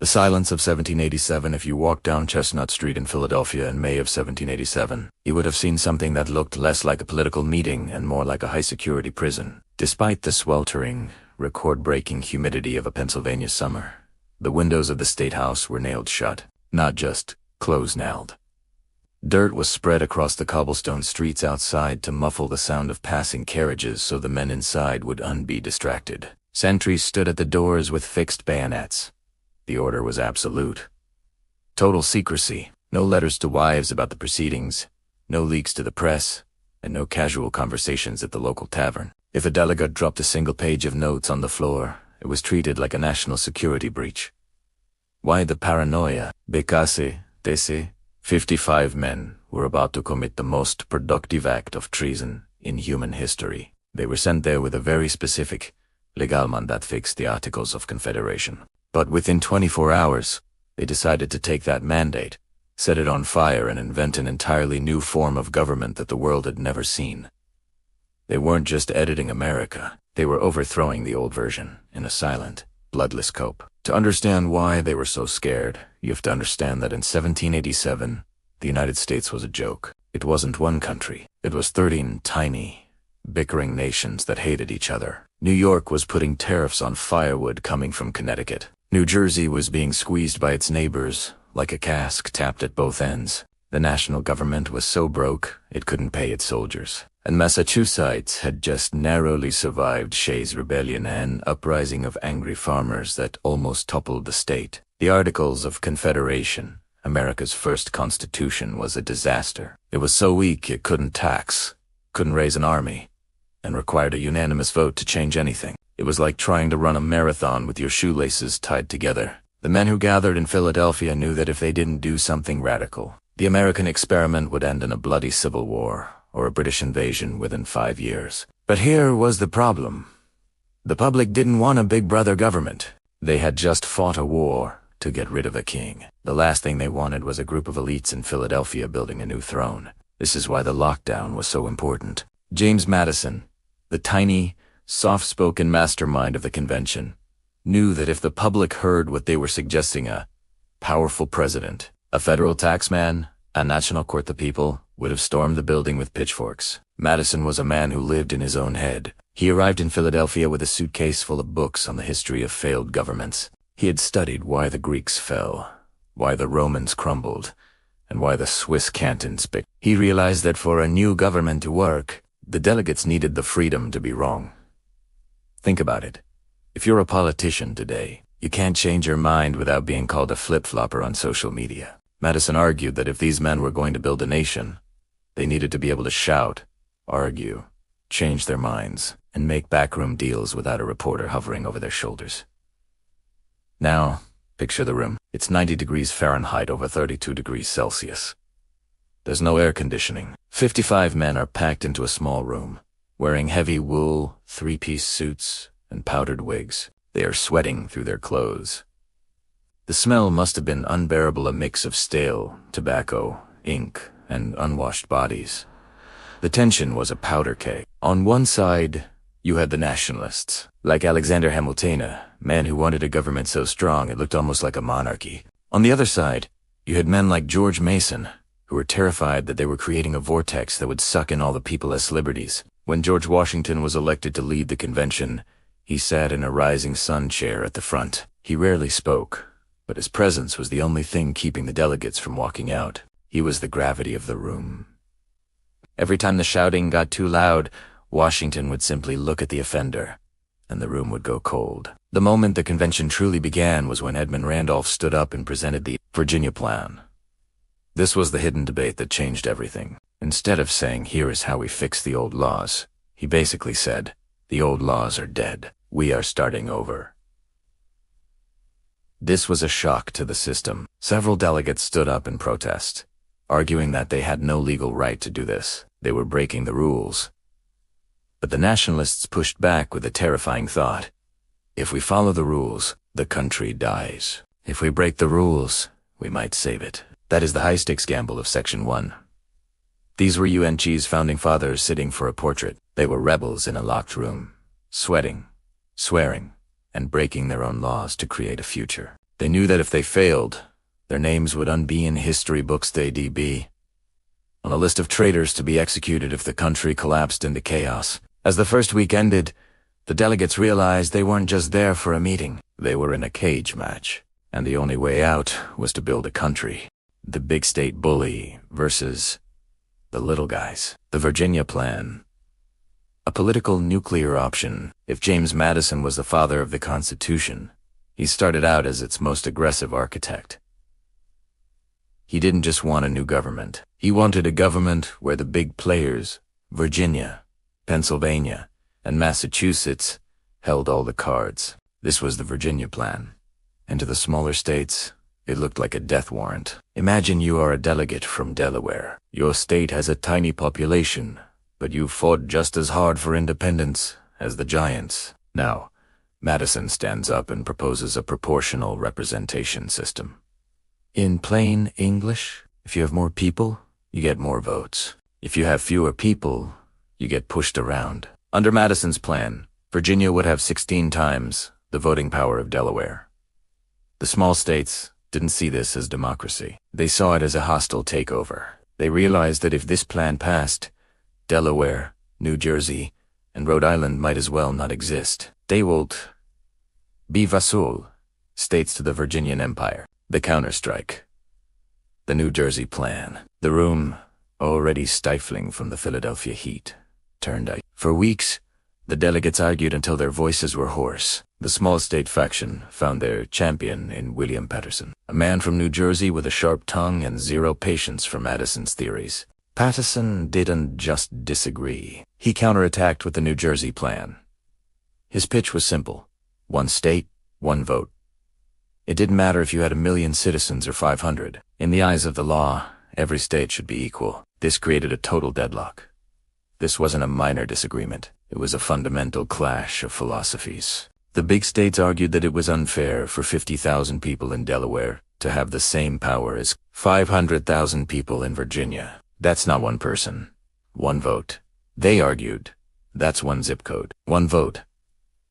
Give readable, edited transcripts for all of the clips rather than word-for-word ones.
The silence of 1787. If you walked down Chestnut Street in Philadelphia in May of 1787, you would have seen something that looked less like a political meeting and more like a high-security prison. Despite the sweltering, record-breaking humidity of a Pennsylvania summer, the windows of the State House were nailed shut, not just close-nailed. Dirt was spread across the cobblestone streets outside to muffle the sound of passing carriages so the men inside would be distracted. Sentries stood at the doors with fixed bayonets. The order was absolute. Total secrecy, no letters to wives about the proceedings, no leaks to the press, and no casual conversations at the local tavern. If a delegate dropped a single page of notes on the floor, it was treated like a national security breach. Why the paranoia? Because, 55 men were about to commit the most productive act of treason in human history. They were sent there with a very specific legal mandat fixed the Articles of Confederation. But within 24 hours, they decided to take that mandate, set it on fire, and invent an entirely new form of government that the world had never seen. They weren't just editing America, they were overthrowing the old version in a silent, bloodless coup. To understand why they were so scared, you have to understand that in 1787, the United States was a joke. It wasn't one country. It was 13 tiny, bickering nations that hated each other. New York was putting tariffs on firewood coming from Connecticut. New Jersey was being squeezed by its neighbors, like a cask tapped at both ends. The national government was so broke, it couldn't pay its soldiers. And Massachusetts had just narrowly survived Shays' rebellion, an uprising of angry farmers that almost toppled the state. The Articles of Confederation, America's first constitution, was a disaster. It was so weak it couldn't tax, couldn't raise an army, and required a unanimous vote to change anything. It was like trying to run a marathon with your shoelaces tied together. The men who gathered in Philadelphia knew that if they didn't do something radical, the American experiment would end in a bloody civil war or a British invasion within 5 years. But here was the problem. The public didn't want a big brother government. They had just fought a war to get rid of a king. The last thing they wanted was a group of elites in Philadelphia building a new throne. This is why the lockdown was so important. James Madison, the tiny, soft-spoken mastermind of the convention, knew that if the public heard what they were suggesting, a powerful president, a federal taxman, a national court, the people would have stormed the building with pitchforks. Madison was a man who lived in his own head. He arrived in Philadelphia with a suitcase full of books on the history of failed governments. He had studied why the Greeks fell, why the Romans crumbled, and why the Swiss cantons picked. He realized that for a new government to work, the delegates needed the freedom to be wrong. Think about it. If you're a politician today, you can't change your mind without being called a flip-flopper on social media. Madison argued that if these men were going to build a nation, they needed to be able to shout, argue, change their minds, and make backroom deals without a reporter hovering over their shoulders. Now, picture the room. It's 90 degrees Fahrenheit over 32 degrees Celsius. There's no air conditioning. 55 men are packed into a small room, wearing heavy wool, three-piece suits, and powdered wigs. They are sweating through their clothes. The smell must have been unbearable, a mix of stale, tobacco, ink, and unwashed bodies. The tension was a powder keg. On one side, you had the nationalists, like Alexander Hamilton, men who wanted a government so strong it looked almost like a monarchy. On the other side, you had men like George Mason, who were terrified that they were creating a vortex that would suck in all the people as celebrities. When George Washington was elected to lead the convention, he sat in a rising sun chair at the front. He rarely spoke, but his presence was the only thing keeping the delegates from walking out. He was the gravity of the room. Every time the shouting got too loud, Washington would simply look at the offender, and the room would go cold. The moment the convention truly began was when Edmund Randolph stood up and presented the Virginia Plan. This was the hidden debate that changed everything. Instead of saying, "Here is how we fix the old laws," he basically said, "The old laws are dead. We are starting over." This was a shock to the system. Several delegates stood up in protest, arguing that they had no legal right to do this. They were breaking the rules. But the nationalists pushed back with a terrifying thought. If we follow the rules, the country dies. If we break the rules, we might save it. That is the high-stakes gamble of Section 1. These were UNC's founding fathers sitting for a portrait. They were rebels in a locked room, sweating, swearing, and breaking their own laws to create a future. They knew that if they failed, their names would unbe in history books they'd be on a list of traitors to be executed if the country collapsed into chaos. As the first week ended, the delegates realized they weren't just there for a meeting. They were in a cage match, and the only way out was to build a country. The big state bully versus the little guys. The Virginia Plan. A political nuclear option. If James Madison was the father of the Constitution, he started out as its most aggressive architect. He didn't just want a new government. He wanted a government where the big players, Virginia, Pennsylvania, and Massachusetts, held all the cards. This was the Virginia Plan. And to the smaller states, it looked like a death warrant. Imagine you are a delegate from Delaware. Your state has a tiny population, but you fought just as hard for independence as the giants. Now, Madison stands up and proposes a proportional representation system. In plain English, if you have more people, you get more votes. If you have fewer people, you get pushed around. Under Madison's plan, Virginia would have 16 times the voting power of Delaware. The small states didn't see this as democracy. They saw it as a hostile takeover. They realized that if this plan passed, Delaware, New Jersey, and Rhode Island might as well not exist. They would be vassal states to the Virginian Empire. The counterstrike. The New Jersey Plan. The room, already stifling from the Philadelphia heat, turned ice. For weeks, the delegates argued until their voices were hoarse. The small state faction found their champion in William Paterson, a man from New Jersey with a sharp tongue and zero patience for Madison's theories. Paterson didn't just disagree. He counterattacked with the New Jersey Plan. His pitch was simple. One state, one vote. It didn't matter if you had 1 million citizens or 500. In the eyes of the law, every state should be equal. This created a total deadlock. This wasn't a minor disagreement. It was a fundamental clash of philosophies. The big states argued that it was unfair for 50,000 people in Delaware to have the same power as 500,000 people in Virginia. That's not one person. One vote. They argued, that's one zip code. One vote.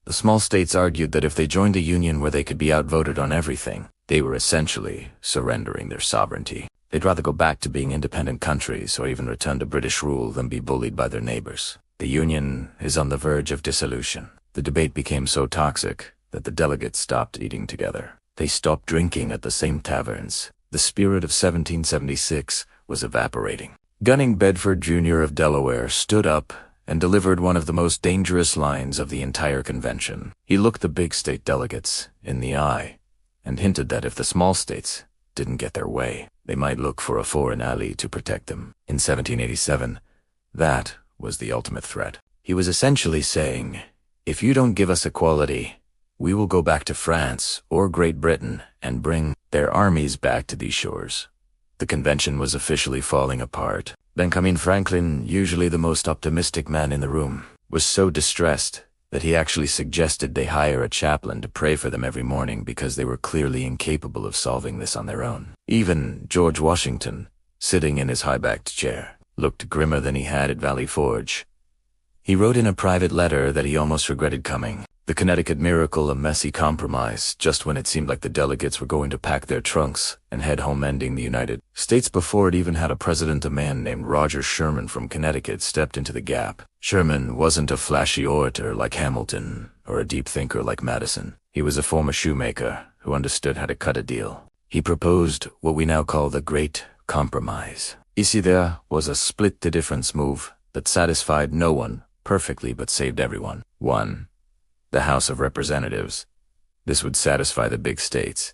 The small states argued that if they joined a union where they could be outvoted on everything, they were essentially surrendering their sovereignty. They'd rather go back to being independent countries or even return to British rule than be bullied by their neighbors. The union is on the verge of dissolution. The debate became so toxic that the delegates stopped eating together. They stopped drinking at the same taverns. The spirit of 1776 was evaporating. Gunning Bedford Jr. of Delaware stood up and delivered one of the most dangerous lines of the entire convention. He looked the big state delegates in the eye and hinted that if the small states didn't get their way, they might look for a foreign ally to protect them. In 1787, that was the ultimate threat. He was essentially saying, if you don't give us equality, we will go back to France or Great Britain and bring their armies back to these shores. The convention was officially falling apart. Benjamin Franklin, usually the most optimistic man in the room, was so distressed that he actually suggested they hire a chaplain to pray for them every morning because they were clearly incapable of solving this on their own. Even George Washington, sitting in his high-backed chair, looked grimmer than he had at Valley Forge. He wrote in a private letter that he almost regretted coming. The Connecticut Miracle, a messy compromise, just when it seemed like the delegates were going to pack their trunks and head home, ending the United States before it even had a president. A man named Roger Sherman from Connecticut stepped into the gap. Sherman wasn't a flashy orator like Hamilton or a deep thinker like Madison. He was a former shoemaker who understood how to cut a deal. He proposed what we now call the Great Compromise. There was a split-the-difference move that satisfied no one perfectly but saved everyone. 1. The House of Representatives. This would satisfy the big states.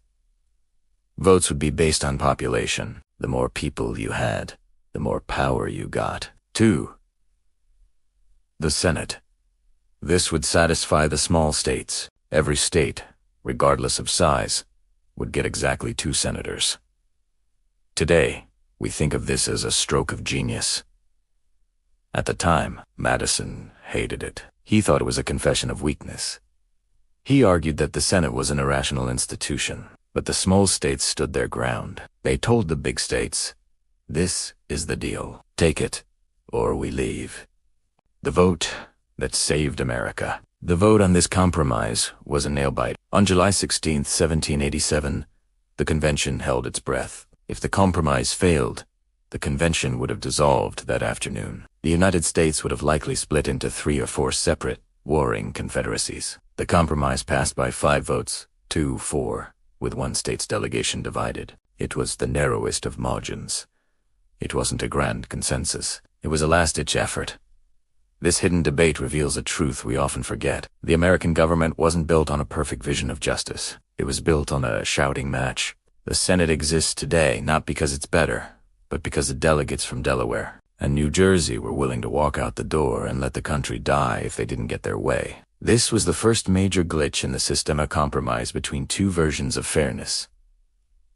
Votes would be based on population. The more people you had, the more power you got. 2. The Senate. This would satisfy the small states. Every state, regardless of size, would get exactly 2 senators. Today, we think of this as a stroke of genius. At the time, Madison hated it. He thought it was a confession of weakness. He argued that the Senate was an irrational institution, but the small states stood their ground. They told the big states, this is the deal. Take it, or we leave. The vote that saved America. The vote on this compromise was a nail-biter. On July 16, 1787, the convention held its breath. If the compromise failed, the convention would have dissolved that afternoon. The United States would have likely split into 3 or 4 separate, warring confederacies. The compromise passed by 5 votes, 2-4, with one state's delegation divided. It was the narrowest of margins. It wasn't a grand consensus. It was a last-ditch effort. This hidden debate reveals a truth we often forget. The American government wasn't built on a perfect vision of justice. It was built on a shouting match. The Senate exists today not because it's better, but because the delegates from Delaware and New Jersey were willing to walk out the door and let the country die if they didn't get their way. This was the first major glitch in the system, a compromise between 2 versions of fairness.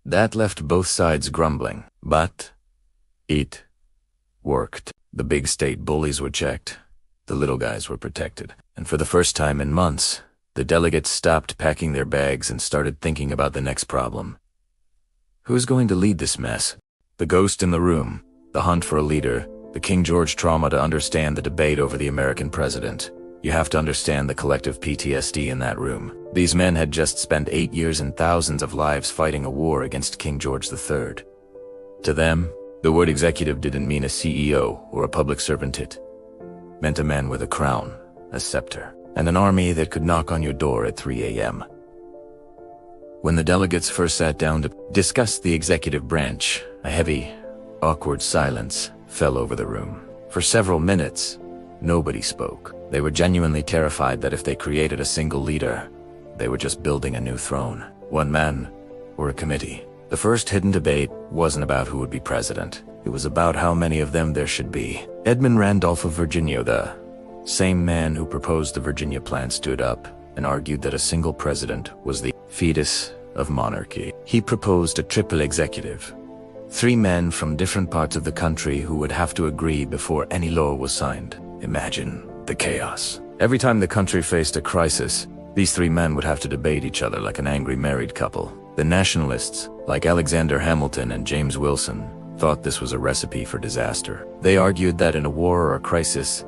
That left both sides grumbling, but it worked. The big state bullies were checked. The little guys were protected. And for the first time in months, the delegates stopped packing their bags and started thinking about the next problem. Who's going to lead this mess? The ghost in the room, the hunt for a leader, the King George trauma. To understand the debate over the American president, you have to understand the collective PTSD in that room. These men had just spent 8 years and thousands of lives fighting a war against King George III. To them, the word executive didn't mean a CEO or a public servant. It meant a man with a crown, a scepter, and an army that could knock on your door at 3 a.m. When the delegates first sat down to discuss the executive branch, a heavy, awkward silence fell over the room. For several minutes, nobody spoke. They were genuinely terrified that if they created a single leader, they were just building a new throne. One man or a committee. The first hidden debate wasn't about who would be president. It was about how many of them there should be. Edmund Randolph of Virginia, the same man who proposed the Virginia Plan, stood up and argued that a single president was the fetus of monarchy. He proposed a triple executive. 3 men from different parts of the country who would have to agree before any law was signed. Imagine the chaos. Every time the country faced a crisis, these 3 men would have to debate each other like an angry married couple. The nationalists, like Alexander Hamilton and James Wilson, thought this was a recipe for disaster. They argued that in a war or a crisis,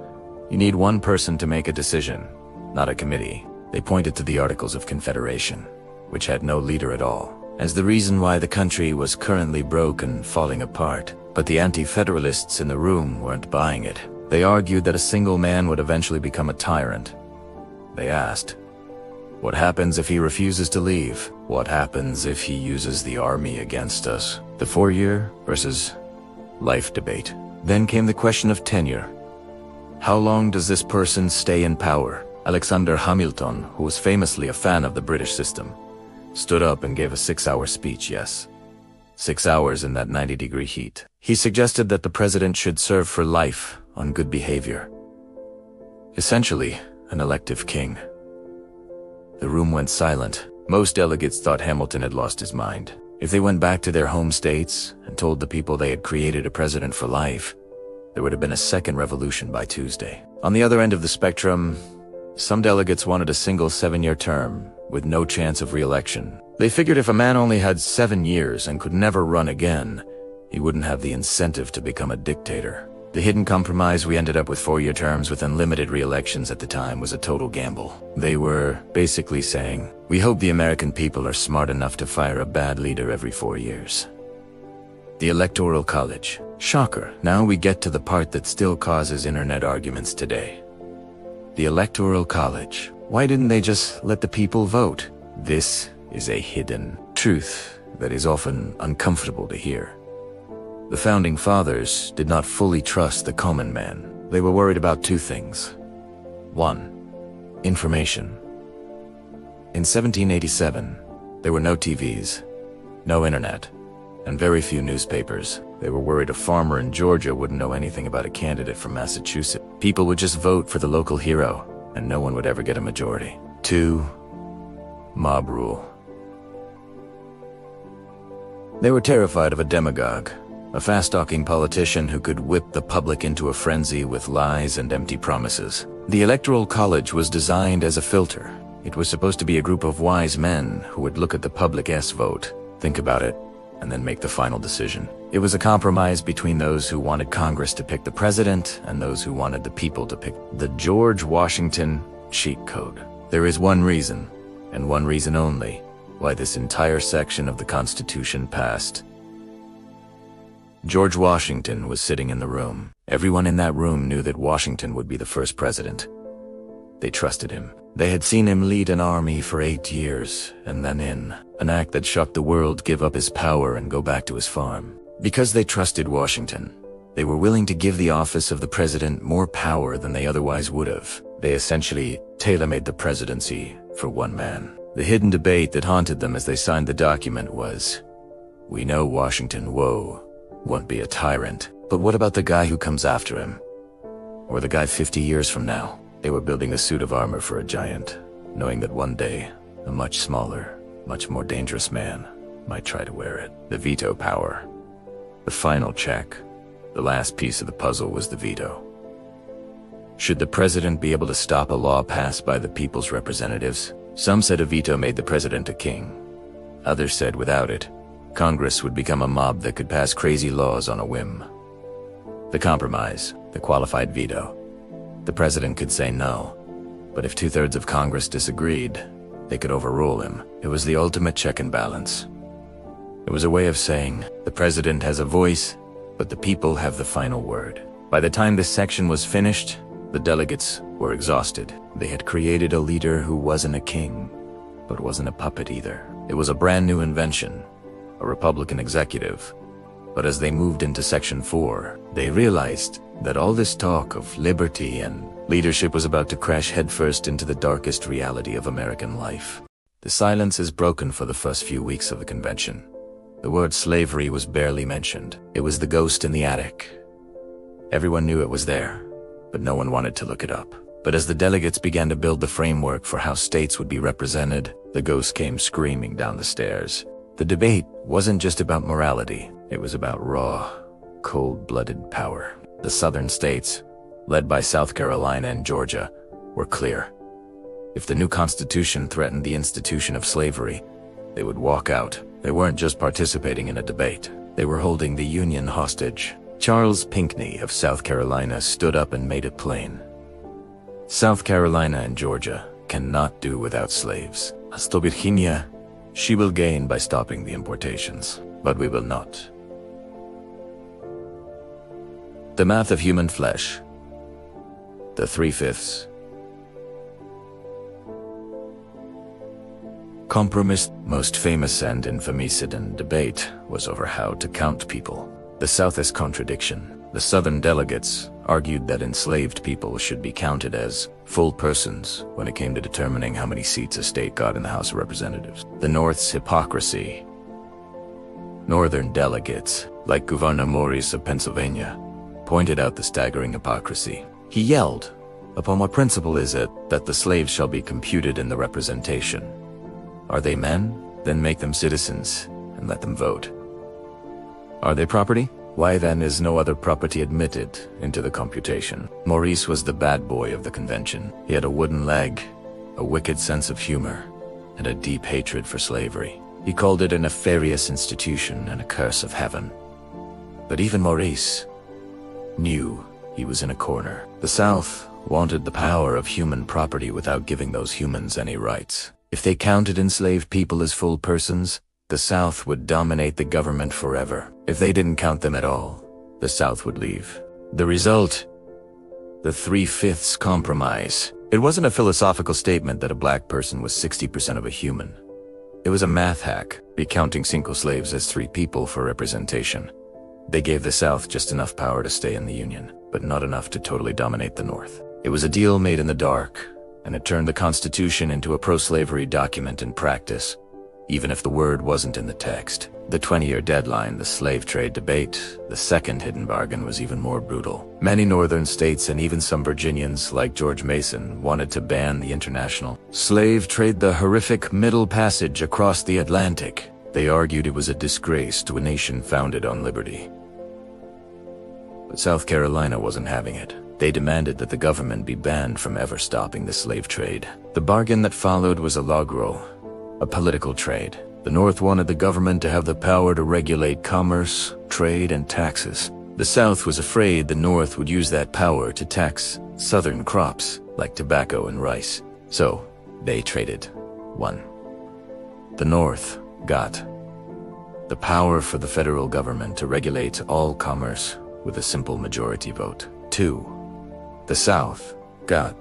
you need one person to make a decision, not a committee. They pointed to the Articles of Confederation, which had no leader at all, as the reason why the country was currently broke and falling apart. But the anti-federalists in the room weren't buying it. They argued that a single man would eventually become a tyrant. They asked, what happens if he refuses to leave? What happens if he uses the army against us? The 4-year versus life debate. Then came the question of tenure. How long does this person stay in power? Alexander Hamilton, who was famously a fan of the British system, stood up and gave a 6-hour speech. Yes, 6 hours in that 90-degree heat. He suggested that the president should serve for life on good behavior. Essentially, an elective king. The room went silent. Most delegates thought Hamilton had lost his mind. If they went back to their home states and told the people they had created a president for life, there would have been a second revolution by Tuesday. On the other end of the spectrum, some delegates wanted a single 7-year term with no chance of re-election. They figured if a man only had 7 years and could never run again, he wouldn't have the incentive to become a dictator. The hidden compromise we ended up with 4-year terms with unlimited re-elections at the time was a total gamble. They were basically saying, we hope the American people are smart enough to fire a bad leader every 4 years. The Electoral College. Shocker, now we get to the part that still causes internet arguments today. The Electoral College. Why didn't they just let the people vote? This is a hidden truth that is often uncomfortable to hear. The Founding Fathers did not fully trust the common man. They were worried about 2 things. 1. Information. In 1787, there were no TVs, no internet, and very few newspapers. They were worried a farmer in Georgia wouldn't know anything about a candidate from Massachusetts. People would just vote for the local hero, and no one would ever get a majority. 2. Mob rule. They were terrified of a demagogue, a fast-talking politician who could whip the public into a frenzy with lies and empty promises. The Electoral College was designed as a filter. It was supposed to be a group of wise men who would look at the public's vote, think about it, and then make the final decision. It was a compromise between those who wanted Congress to pick the president and those who wanted the people to pick. The George Washington cheat code. There is one reason, and one reason only, why this entire section of the Constitution passed. George Washington was sitting in the room. Everyone in that room knew that Washington would be the first president. They trusted him. They had seen him lead an army for 8 years, and then in an act that shocked the world, give up his power and go back to his farm. Because they trusted Washington, they were willing to give the office of the president more power than they otherwise would have. They essentially tailor-made the presidency for one man. The hidden debate that haunted them as they signed the document was, we know Washington, won't be a tyrant, but what about the guy who comes after him? Or the guy 50 years from now? They were building a suit of armor for a giant, knowing that one day, a much smaller, much more dangerous man might try to wear it. The veto power. The final check. The last piece of the puzzle was the veto. Should the president be able to stop a law passed by the people's representatives? Some said a veto made the president a king. Others said without it, Congress would become a mob that could pass crazy laws on a whim. The compromise, the qualified veto. The president could say no, but if 2/3 of Congress disagreed, they could overrule him. It was the ultimate check and balance. It was a way of saying, the president has a voice, but the people have the final word. By the time this section was finished, the delegates were exhausted. They had created a leader who wasn't a king, but wasn't a puppet either. It was a brand new invention, a Republican executive. But as they moved into Section 4, they realized that all this talk of liberty and leadership was about to crash headfirst into the darkest reality of American life. The silence is broken for the first few weeks of the convention. The word slavery was barely mentioned. It was the ghost in the attic. Everyone knew it was there, but no one wanted to look it up. But as the delegates began to build the framework for how states would be represented, the ghost came screaming down the stairs. The debate wasn't just about morality. It was about raw, cold-blooded power. The southern states, led by South Carolina and Georgia, were clear. If the new Constitution threatened the institution of slavery, they would walk out. They weren't just participating in a debate. They were holding the Union hostage. Charles Pinckney of South Carolina stood up and made it plain. South Carolina and Georgia cannot do without slaves. As to Virginia, she will gain by stopping the importations, but we will not. The math of human flesh. The 3/5. Compromise. Most famous and infamous hidden debate was over how to count people. The South's contradiction. The Southern delegates argued that enslaved people should be counted as full persons when it came to determining how many seats a state got in the House of Representatives. The North's hypocrisy. Northern delegates, like Gouverneur Maurice of Pennsylvania, pointed out the staggering hypocrisy. He yelled, "Upon what principle is it that the slaves shall be computed in the representation? Are they men? Then make them citizens and let them vote. Are they property? Why then is no other property admitted into the computation?" Maurice was the bad boy of the convention. He had a wooden leg, a wicked sense of humor, and a deep hatred for slavery. He called it a nefarious institution and a curse of heaven. But even Maurice knew he was in a corner. The South wanted the power of human property without giving those humans any rights. If they counted enslaved people as full persons, the South would dominate the government forever. If they didn't count them at all, the South would leave. The result? The 3/5 compromise. It wasn't a philosophical statement that a black person was 60% of a human. It was a math hack, be counting single slaves as 3 people for representation. They gave the South just enough power to stay in the Union, but not enough to totally dominate the North. It was a deal made in the dark, and it turned the Constitution into a pro-slavery document in practice, even if the word wasn't in the text. The 20-year deadline, the slave trade debate, the second hidden bargain, was even more brutal. Many northern states and even some Virginians, like George Mason, wanted to ban the international slave trade, the horrific Middle Passage across the Atlantic. They argued it was a disgrace to a nation founded on liberty. But South Carolina wasn't having it. They demanded that the government be banned from ever stopping the slave trade. The bargain that followed was a log roll, a political trade. The North wanted the government to have the power to regulate commerce, trade, and taxes. The South was afraid the North would use that power to tax Southern crops. like tobacco and rice. So, they traded. 1. The North got the power for the federal government to regulate all commerce with a simple majority vote. 2. The South got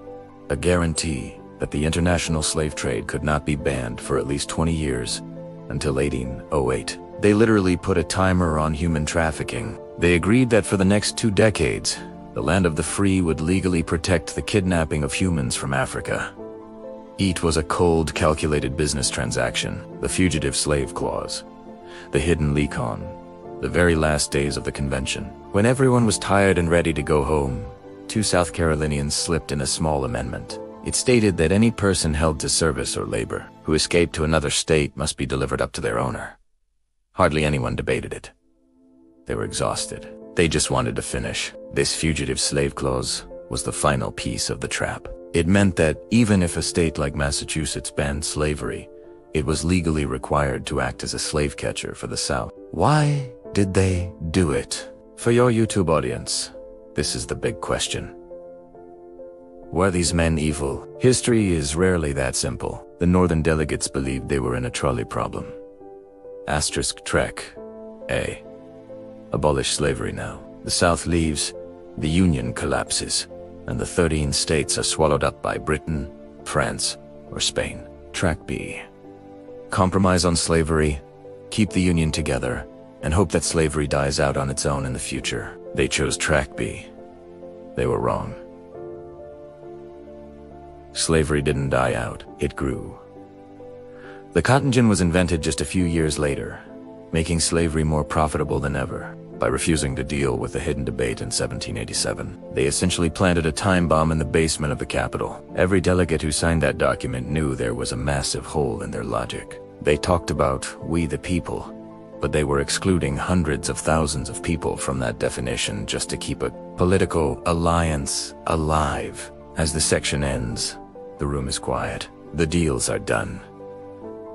a guarantee that the international slave trade could not be banned for at least 20 years until 1808. They literally put a timer on human trafficking. They agreed that for the next 2 decades, the land of the free would legally protect the kidnapping of humans from Africa. It was a cold, calculated business transaction, the Fugitive Slave Clause, the hidden Lecon, the very last days of the convention. When everyone was tired and ready to go home, 2 South Carolinians slipped in a small amendment. It stated that any person held to service or labor who escaped to another state must be delivered up to their owner. Hardly anyone debated it. They were exhausted. They just wanted to finish. This Fugitive Slave Clause was the final piece of the trap. It meant that even if a state like Massachusetts banned slavery, it was legally required to act as a slave catcher for the South. Why did they do it? For your YouTube audience, this is the big question. Were these men evil? History is rarely that simple. The Northern delegates believed they were in a trolley problem. Asterisk Trek. A. Abolish slavery now. The South leaves, the Union collapses, and the 13 states are swallowed up by Britain, France, or Spain. Track B. Compromise on slavery, keep the Union together, and hope that slavery dies out on its own in the future. They chose Track B. They were wrong. Slavery didn't die out, it grew. The cotton gin was invented just a few years later, making slavery more profitable than ever. By refusing to deal with the hidden debate in 1787, they essentially planted a time bomb in the basement of the Capitol. Every delegate who signed that document knew there was a massive hole in their logic. They talked about "we the people," but they were excluding hundreds of thousands of people from that definition just to keep a political alliance alive. As the section ends, the room is quiet. The deals are done.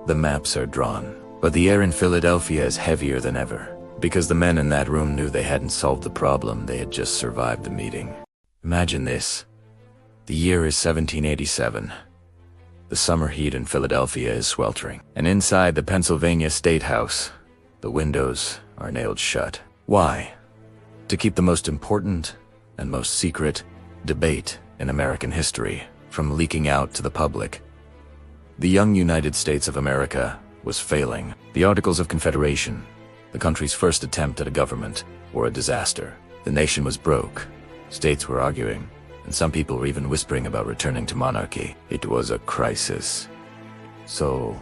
The maps are drawn. But the air in Philadelphia is heavier than ever, because the men in that room knew they hadn't solved the problem, they had just survived the meeting. Imagine this. The year is 1787. The summer heat in Philadelphia is sweltering, and inside the Pennsylvania State House, the windows are nailed shut. Why? To keep the most important and most secret debate in American history from leaking out to the public. The young United States of America was failing. The Articles of Confederation, the country's first attempt at a government, were a disaster. The nation was broke. States were arguing, and some people were even whispering about returning to monarchy. It was a crisis. So,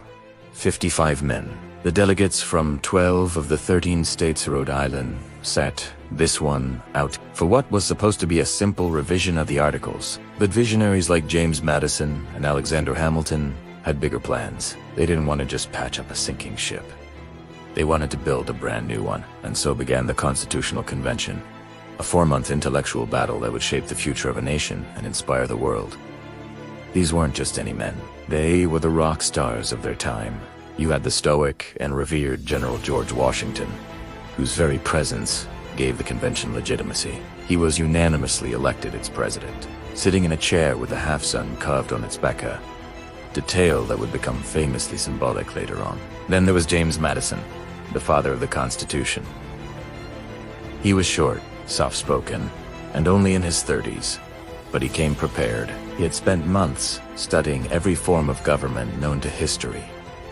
55 men, the delegates from 12 of the 13 states of Rhode Island, sat this one out for what was supposed to be a simple revision of the Articles. But visionaries like James Madison and Alexander Hamilton had bigger plans. They didn't want to just patch up a sinking ship. They wanted to build a brand new one, and so began the Constitutional Convention, a 4-month intellectual battle that would shape the future of a nation and inspire the world. These weren't just any men. They were the rock stars of their time. You had the stoic and revered General George Washington, whose very presence gave the convention legitimacy. He was unanimously elected its president, sitting in a chair with a half-sun carved on its back, a detail that would become famously symbolic later on. Then there was James Madison, the father of the Constitution. He was short, soft-spoken, and only in his 30s, but he came prepared. He had spent months studying every form of government known to history,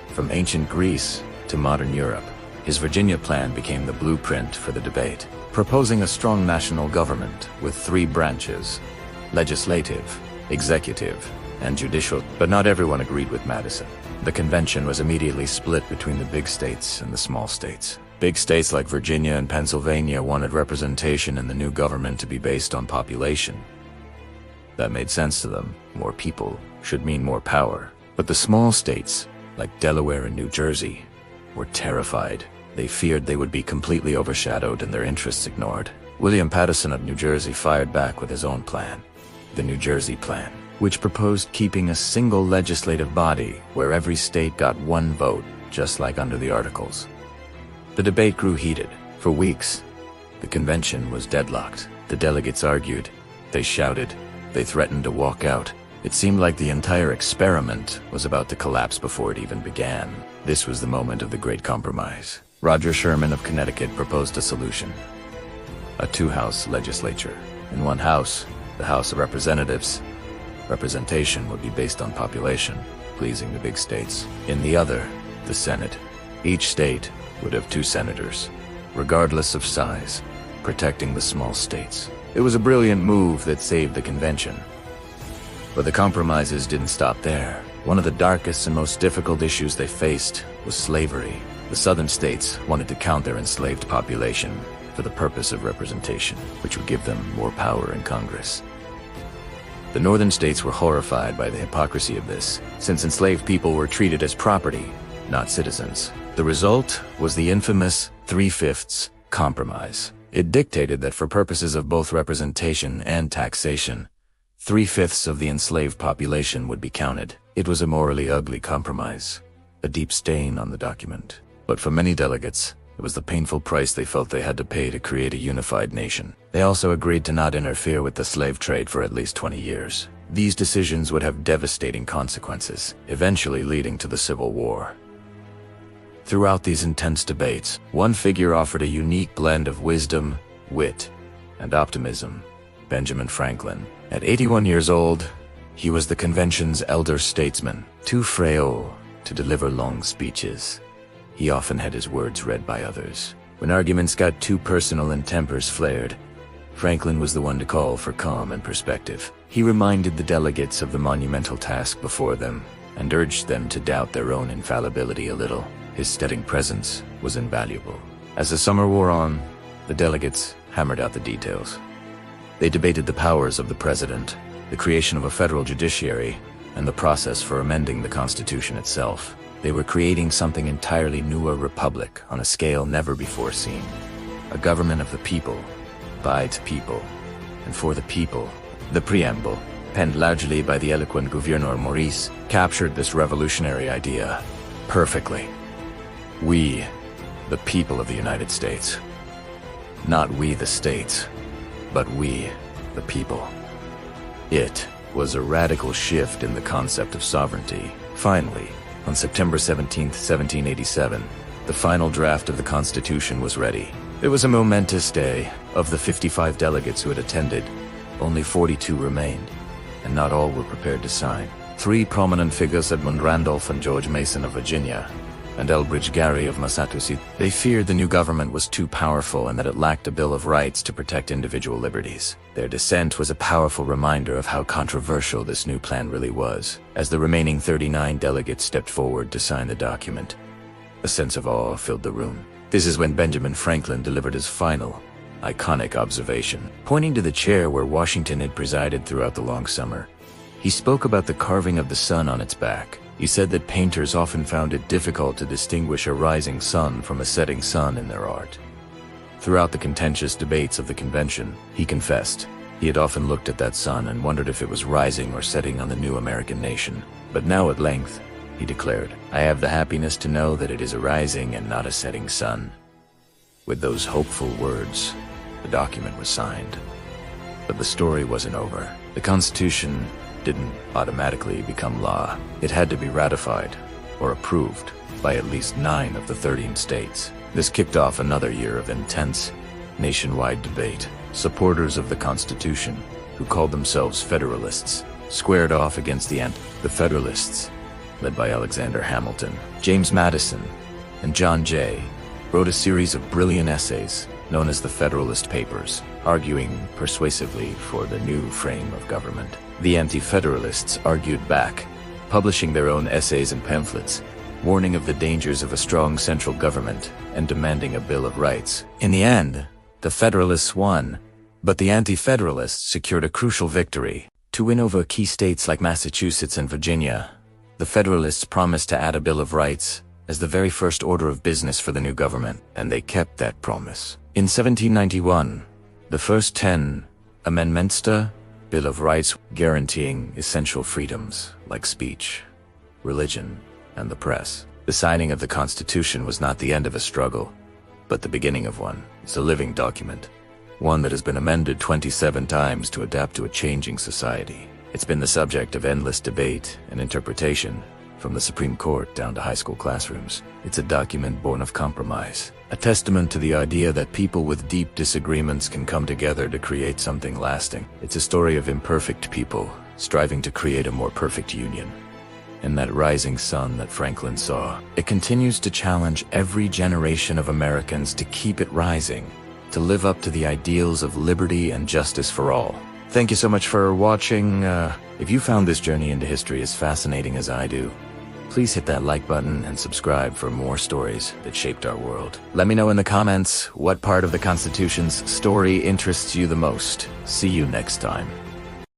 from ancient Greece to modern Europe. His Virginia plan became the blueprint for the debate, proposing a strong national government with 3 branches: legislative, executive, and judicial. But not everyone agreed with Madison. The convention was immediately split between the big states and the small states. Big states like Virginia and Pennsylvania wanted representation in the new government to be based on population. That made sense to them. More people should mean more power. But the small states, like Delaware and New Jersey, were terrified. They feared they would be completely overshadowed and their interests ignored. William Paterson of New Jersey fired back with his own plan, the New Jersey Plan, which proposed keeping a single legislative body where every state got 1 vote, just like under the Articles. The debate grew heated. For weeks, the convention was deadlocked. The delegates argued, they shouted, They threatened to walk out. It seemed like the entire experiment was about to collapse before it even began. This was the moment of the Great Compromise. Roger Sherman of Connecticut proposed a solution. A two-house legislature. In one house, the House of Representatives, representation would be based on population, pleasing the big states. In the other, the Senate. Each state would have 2 senators, regardless of size, protecting the small states. It was a brilliant move that saved the convention. But the compromises didn't stop there. One of the darkest and most difficult issues they faced was slavery. The southern states wanted to count their enslaved population for the purpose of representation, which would give them more power in Congress. The northern states were horrified by the hypocrisy of this, since enslaved people were treated as property, not citizens. The result was the infamous 3/5 compromise. It dictated that for purposes of both representation and taxation, 3/5 of the enslaved population would be counted. It was a morally ugly compromise, a deep stain on the document. But for many delegates, it was the painful price they felt they had to pay to create a unified nation. They also agreed to not interfere with the slave trade for at least 20 years. These decisions would have devastating consequences, eventually leading to the Civil War. Throughout these intense debates, one figure offered a unique blend of wisdom, wit, and optimism: Benjamin Franklin. At 81 years old, he was the convention's elder statesman, too frail to deliver long speeches. He often had his words read by others. When arguments got too personal and tempers flared, Franklin was the one to call for calm and perspective. He reminded the delegates of the monumental task before them and urged them to doubt their own infallibility a little. His steadying presence was invaluable. As the summer wore on, the delegates hammered out the details. They debated the powers of the president, the creation of a federal judiciary, and the process for amending the Constitution itself. They were creating something entirely new, a republic on a scale never before seen. A government of the people, by the people, and for the people. The preamble, penned largely by the eloquent Gouverneur Maurice, captured this revolutionary idea perfectly. We, the people of the United States. Not we the states, but we, the people. It was a radical shift in the concept of sovereignty. Finally, on September 17, 1787, the final draft of the Constitution was ready. It was a momentous day. Of the 55 delegates who had attended, only 42 remained, and not all were prepared to sign. 3 prominent figures, Edmund Randolph and George Mason of Virginia, and Elbridge Gerry of Massachusetts, they feared the new government was too powerful and that it lacked a Bill of Rights to protect individual liberties. Their dissent was a powerful reminder of how controversial this new plan really was. As the remaining 39 delegates stepped forward to sign the document, a sense of awe filled the room. This is when Benjamin Franklin delivered his final, iconic observation. Pointing to the chair where Washington had presided throughout the long summer, he spoke about the carving of the sun on its back. He said that painters often found it difficult to distinguish a rising sun from a setting sun in their art. Throughout the contentious debates of the convention, he confessed he had often looked at that sun and wondered if it was rising or setting on the new American nation. But now at length, he declared, "I have the happiness to know that it is a rising and not a setting sun." With those hopeful words, the document was signed. But the story wasn't over. The Constitution didn't automatically become law. It had to be ratified or approved by at least 9 of the 13 states. This kicked off another year of intense, nationwide debate. Supporters of the Constitution, who called themselves Federalists, squared off against the Federalists, led by Alexander Hamilton. James Madison and John Jay wrote a series of brilliant essays known as the Federalist Papers, arguing persuasively for the new frame of government. The Anti-Federalists argued back, publishing their own essays and pamphlets, warning of the dangers of a strong central government and demanding a Bill of Rights. In the end, the Federalists won, but the Anti-Federalists secured a crucial victory. To win over key states like Massachusetts and Virginia, the Federalists promised to add a Bill of Rights as the very first order of business for the new government, and they kept that promise. In 1791, the first 10 amendments to Bill of Rights guaranteeing essential freedoms like speech, religion, and the press. The signing of the Constitution was not the end of a struggle, but the beginning of one. It's a living document, one that has been amended 27 times to adapt to a changing society. It's been the subject of endless debate and interpretation, from the Supreme Court down to high school classrooms. It's a document born of compromise, a testament to the idea that people with deep disagreements can come together to create something lasting. It's a story of imperfect people striving to create a more perfect union. And that rising sun that Franklin saw, it continues to challenge every generation of Americans to keep it rising, to live up to the ideals of liberty and justice for all. Thank you so much for watching. If you found this journey into history as fascinating as I do, please hit that like button and subscribe for more stories that shaped our world. Let me know in the comments what part of the Constitution's story interests you the most. See you next time.